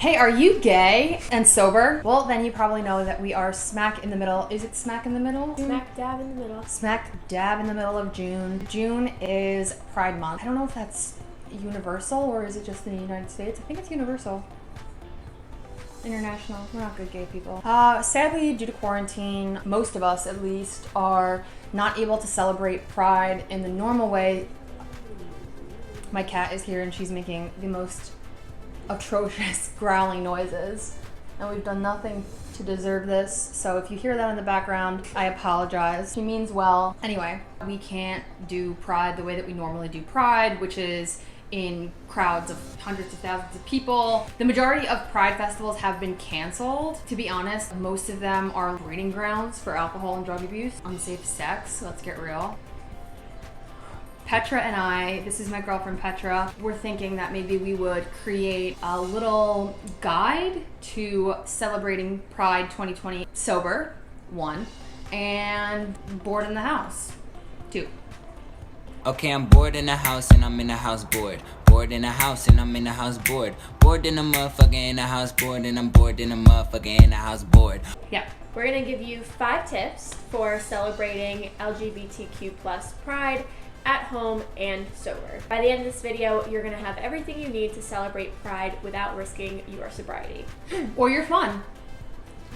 Hey, are you gay and sober? Well, then you probably know that we are smack in the middle. Is it smack in the middle? Smack dab in the middle. Smack dab in the middle of June. June is Pride Month. I don't know if that's universal or is it just in the United States? I think it's universal. International. We're not good gay people. Sadly, due to quarantine, most of us at least are not able to celebrate Pride in the normal way. My cat is here and she's making the most atrocious growling noises, and we've done nothing to deserve this, so if you hear that in the background, I apologize. She means well. Anyway, we can't do Pride the way that we normally do Pride, which is in crowds of hundreds of thousands of people. The majority of Pride festivals have been canceled. To be honest, most of them are breeding grounds for alcohol and drug abuse, unsafe sex, let's get real. Petra and I, this is my girlfriend Petra, we're thinking that maybe we would create a little guide to celebrating Pride 2020 sober, 1, and bored in the house, 2. Okay, I'm bored in the house and I'm in the house bored. Bored in the house and I'm in the house bored. Bored in the motherfucker in the house bored and I'm bored in the motherfucker in the house bored. Yeah. We're gonna give you 5 tips for celebrating LGBTQ plus Pride at home and sober. By the end of this video, you're gonna have everything you need to celebrate Pride without risking your sobriety. Or your fun.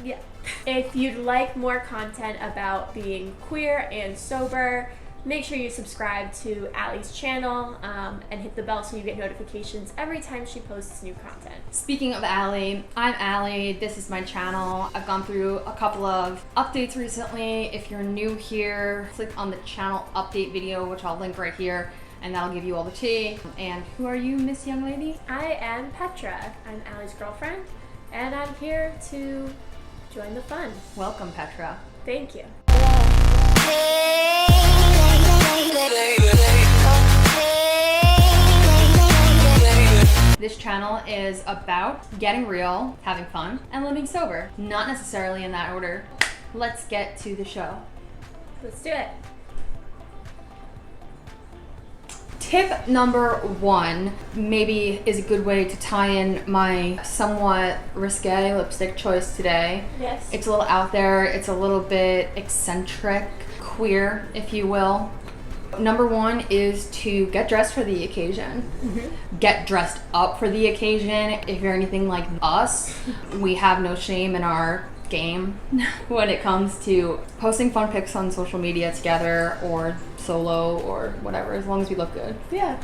Yeah. If you'd like more content about being queer and sober, make sure you subscribe to Allie's channel and hit the bell so you get notifications every time she posts new content. Speaking of Allie, I'm Allie. This is my channel. I've gone through a couple of updates recently. If you're new here, click on the channel update video, which I'll link right here, and that'll give you all the tea. And who are you, Miss Young Lady? I am Petra. I'm Allie's girlfriend, and I'm here to join the fun. Welcome, Petra. Thank you. This channel is about getting real, having fun, and living sober. Not necessarily in that order. Let's get to the show. Let's do it. Tip number 1 maybe is a good way to tie in my somewhat risque lipstick choice today. Yes. It's a little out there, it's a little bit eccentric, queer, if you will. Number 1 is to get dressed for the occasion. Mm-hmm. Get dressed up for the occasion. If you're anything like us, we have no shame in our game when it comes to posting fun pics on social media together or solo or whatever, as long as we look good. Yeah.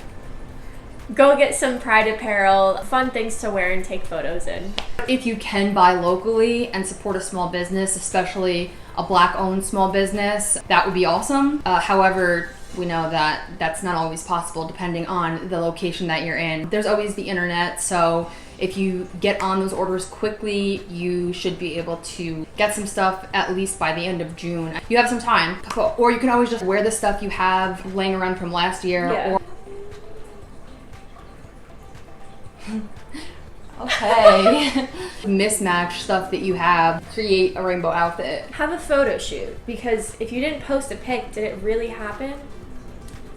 Go get some Pride apparel, fun things to wear and take photos in. If you can buy locally and support a small business, especially a Black-owned small business, that would be awesome. However, we know that that's not always possible depending on the location that you're in. There's always the internet, so if you get on those orders quickly, you should be able to get some stuff at least by the end of June. You have some time. Or you can always just wear the stuff you have laying around from last year. Yeah. Or okay. Mismatch stuff that you have. Create a rainbow outfit. Have a photo shoot, because if you didn't post a pic, did it really happen?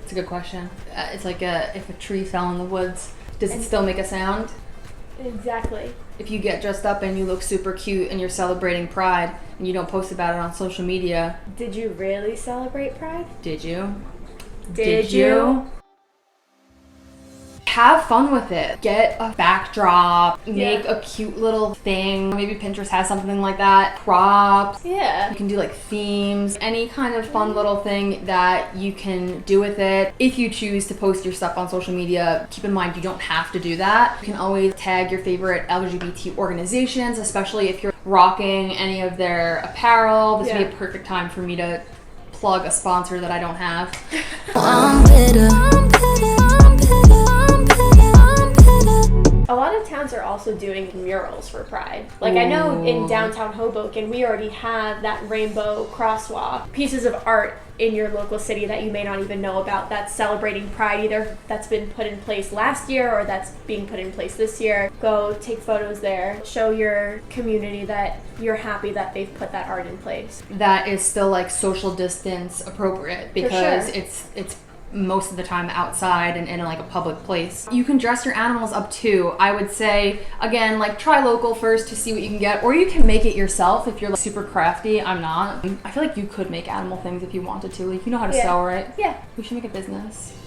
It's a good question. It's like if a tree fell in the woods, does it still make a sound? Exactly. If you get dressed up and you look super cute and you're celebrating Pride and you don't post about it on social media. Did you really celebrate Pride? Did you? Did you? Have fun with it. Get a backdrop, make Yeah. a cute little thing. Maybe Pinterest has something like that. Props. Yeah. You can do like themes, any kind of fun little thing that you can do with it. If you choose to post your stuff on social media, keep in mind you don't have to do that. You can always tag your favorite LGBT organizations, especially if you're rocking any of their apparel. This would be a perfect time for me to plug a sponsor that I don't have. A lot of towns are also doing murals for Pride. Like, I know in downtown Hoboken, we already have that rainbow crosswalk, pieces of art in your local city that you may not even know about that's celebrating Pride, either that's been put in place last year or that's being put in place this year. Go take photos there, show your community that you're happy that they've put that art in place. That is still like social distance appropriate because sure. it's most of the time outside and in like a public place. You can dress your animals up too. I would say, again, like try local first to see what you can get, or you can make it yourself if you're like super crafty. I'm not. I feel like you could make animal things if you wanted to. Like, you know how to sew, right? Yeah. We should make a business.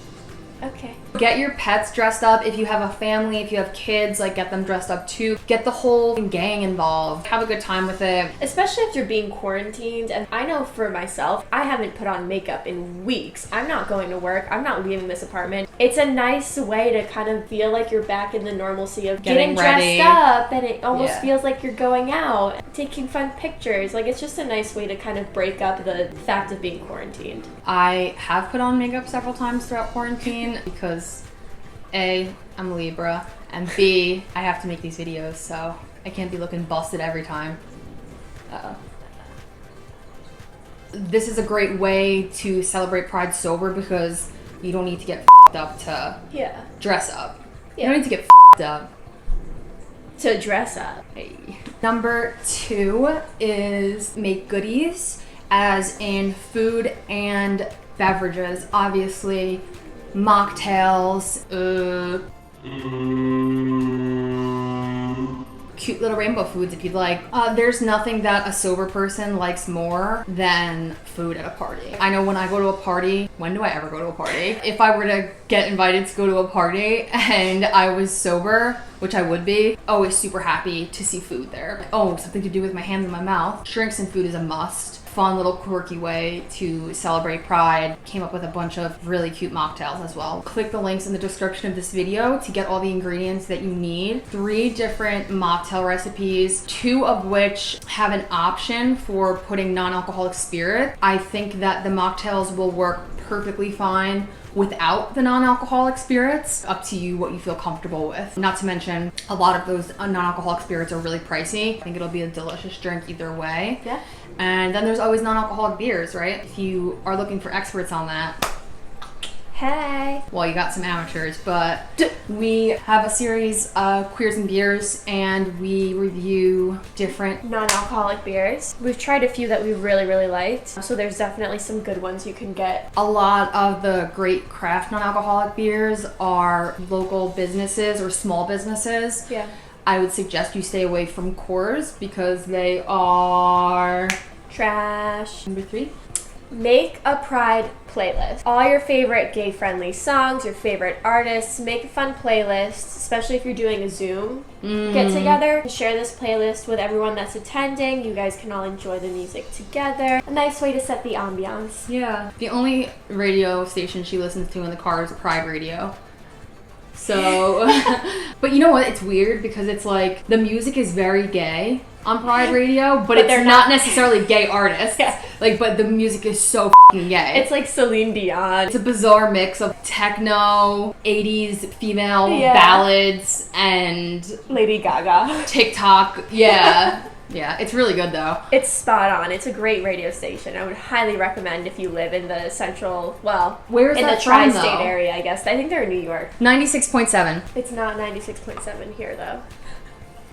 Okay. Get your pets dressed up. If you have a family, if you have kids, like get them dressed up too. Get the whole gang involved. Have a good time with it. Especially if you're being quarantined. And I know for myself, I haven't put on makeup in weeks. I'm not going to work. I'm not leaving this apartment. It's a nice way to kind of feel like you're back in the normalcy of getting ready. dressed up, and it almost feels like you're going out, taking fun pictures. Like, it's just a nice way to kind of break up the fact of being quarantined. I have put on makeup several times throughout quarantine because A, I'm a Libra, and B, I have to make these videos, so I can't be looking busted every time. Uh-oh. This is a great way to celebrate Pride sober because you don't need to get f***ed up to dress up. You don't need to get f***ed up to dress up. Hey. Number 2 is make goodies, as in food and beverages. Obviously, mocktails, cute little rainbow foods if you'd like. There's nothing that a sober person likes more than food at a party. I know when I go to a party, when do I ever go to a party? If I were to get invited to go to a party and I was sober, which I would be, always super happy to see food there. Oh, something to do with my hands and my mouth. Drinks and food is a must. Fun little quirky way to celebrate Pride. Came up with a bunch of really cute mocktails as well. Click the links in the description of this video to get all the ingredients that you need. 3 different mocktail recipes, 2 of which have an option for putting non-alcoholic spirit. I think that the mocktails will work perfectly fine without the non-alcoholic spirits. Up to you what you feel comfortable with. Not to mention, a lot of those non-alcoholic spirits are really pricey. I think it'll be a delicious drink either way. Yeah. And then there's always non-alcoholic beers, right? If you are looking for experts on that. Hey. Well, you got some amateurs, but we have a series of Queers and Beers, and we review different non-alcoholic beers. We've tried a few that we really, really liked, so there's definitely some good ones you can get. A lot of the great craft non-alcoholic beers are local businesses or small businesses. Yeah. I would suggest you stay away from Coors because they are trash. Number 3. Make a Pride playlist. All your favorite gay-friendly songs, your favorite artists. Make a fun playlist, especially if you're doing a Zoom get-together. Share this playlist with everyone that's attending. You guys can all enjoy the music together. A nice way to set the ambiance. Yeah. The only radio station she listens to in the car is Pride Radio. So, but you know what? It's weird because it's like the music is very gay on Pride Radio, but it's not necessarily gay artists. Yeah. Like, but the music is so f***ing gay. It's like Celine Dion. It's a bizarre mix of techno, 80s female ballads, and Lady Gaga. TikTok. Yeah. Yeah, it's really good though. It's spot on. It's a great radio station. I would highly recommend if you live in the central, well, where's in that the from, tri-state though? area, I guess. I think they're in New York. 96.7. It's not 96.7 here though.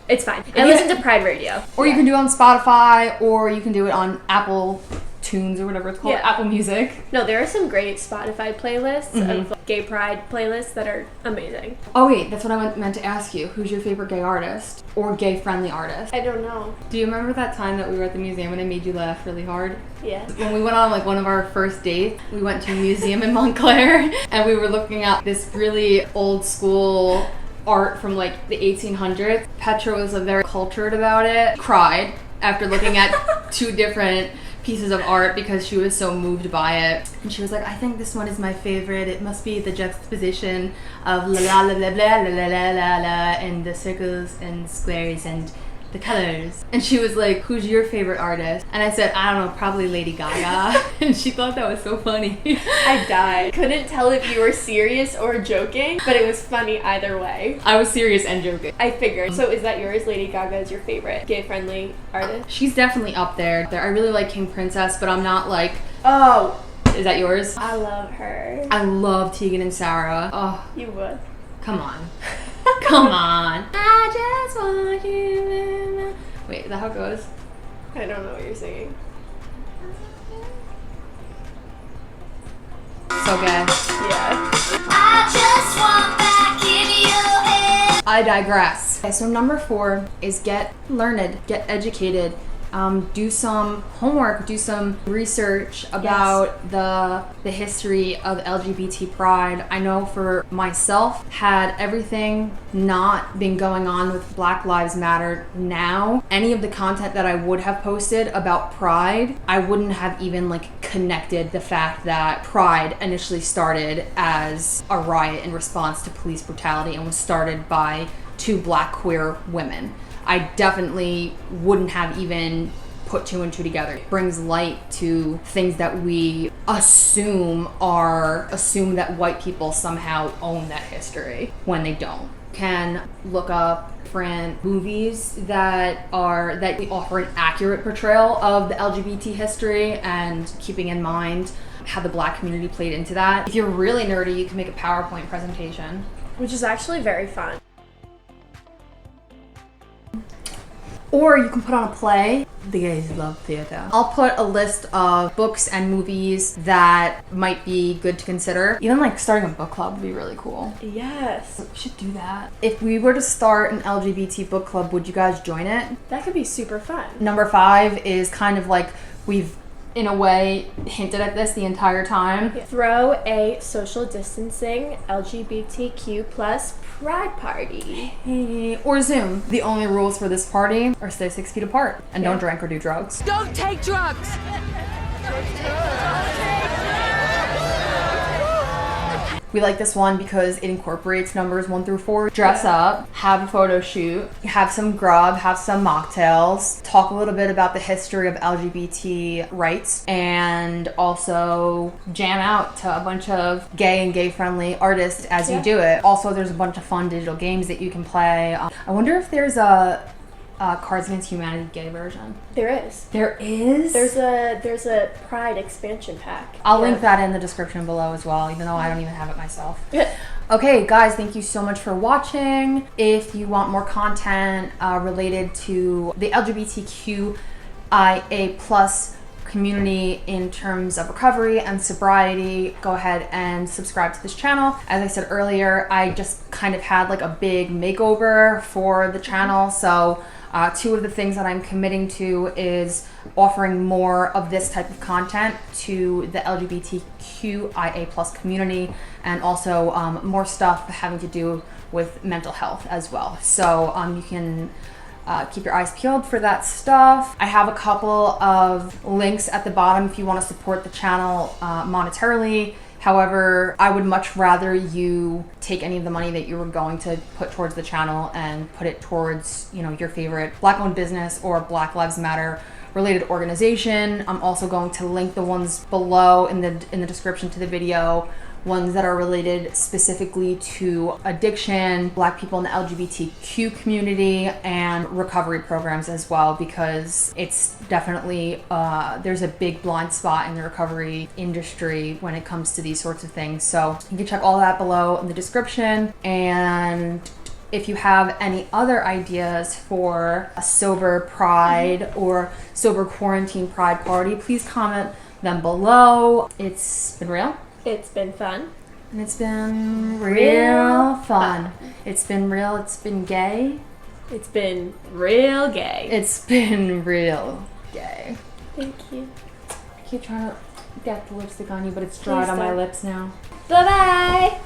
It's fine. And listen to Pride Radio. Or you can do it on Spotify, or you can do it on Apple Tunes or whatever it's called, Apple Music. No, there are some great Spotify playlists of gay pride playlists that are amazing. Oh wait, that's what I meant to ask you. Who's your favorite gay artist or gay friendly artist? I don't know. Do you remember that time that we were at the museum and I made you laugh really hard? Yeah. When we went on like one of our first dates, we went to a museum in Montclair and we were looking at this really old school art from like the 1800s. Petra was very cultured about it. Cried after looking at 2 different pieces of art because she was so moved by it. And she was like, I think this one is my favorite. It must be the juxtaposition of la la la la la la la la la and the circles and squares and the colors. And she was like, who's your favorite artist? And I said, I don't know, probably Lady Gaga. And she thought that was so funny. I died. Couldn't tell if you were serious or joking, but it was funny either way. I was serious and joking. I figured. So is that yours? Lady Gaga is your favorite gay-friendly artist? She's definitely up there. I really like King Princess, but I'm not like, oh. Is that yours? I love her. I love Tegan and Sarah. Oh. You would. Come on. Come on. I just want you. Wait, is that how it goes? I don't know what you're singing. So gay. I digress. Okay, so number 4 is get learned, get educated. Do some homework, do some research about the history of LGBT Pride. I know for myself, had everything not been going on with Black Lives Matter now, any of the content that I would have posted about Pride, I wouldn't have even like connected the fact that Pride initially started as a riot in response to police brutality and was started by 2 Black queer women. I definitely wouldn't have even put 2 and 2 together. It brings light to things that we assume that white people somehow own that history when they don't. Can look up different movies that offer an accurate portrayal of the LGBT history and keeping in mind how the Black community played into that. If you're really nerdy, you can make a PowerPoint presentation, which is actually very fun. Or you can put on a play. The gays love theater. I'll put a list of books and movies that might be good to consider. Even like starting a book club would be really cool. Yes. We should do that. If we were to start an LGBT book club, would you guys join it? That could be super fun. Number 5 is kind of like we've in a way hinted at this the entire time. Throw a social distancing LGBTQ plus pride party. Hey, or Zoom. The only rules for this party are stay 6 feet apart and don't drink or do drugs. Don't take drugs! We like this one because it incorporates numbers 1 through 4. Dress up, have a photo shoot, have some grub, have some mocktails, talk a little bit about the history of LGBT rights, and also jam out to a bunch of gay and gay-friendly artists as you do it. Also, there's a bunch of fun digital games that you can play. I wonder if there's a Cards Against Humanity gay version. There is. There is? There's a Pride expansion pack. I'll link that in the description below as well, even though I don't even have it myself. Okay, guys, thank you so much for watching. If you want more content related to the LGBTQIA plus community in terms of recovery and sobriety, go ahead and subscribe to this channel. As I said earlier, I just kind of had like a big makeover for the channel, so 2 of the things that I'm committing to is offering more of this type of content to the LGBTQIA plus community, and also more stuff having to do with mental health as well. So you can keep your eyes peeled for that stuff. I have a couple of links at the bottom if you want to support the channel monetarily. However, I would much rather you take any of the money that you were going to put towards the channel and put it towards, you know, your favorite Black-owned business or Black Lives Matter related organization. I'm also going to link the ones below in the description to the video, ones that are related specifically to addiction, Black people in the LGBTQ community, and recovery programs as well, because it's definitely, there's a big blind spot in the recovery industry when it comes to these sorts of things. So you can check all that below in the description. And if you have any other ideas for a sober pride or sober quarantine pride party, please comment them below. It's been real. It's been fun. And it's been real fun. It's been real. It's been gay. It's been real gay. It's been real gay. Thank you. I keep trying to get the lipstick on you, but it's dried on my lips now. Bye-bye.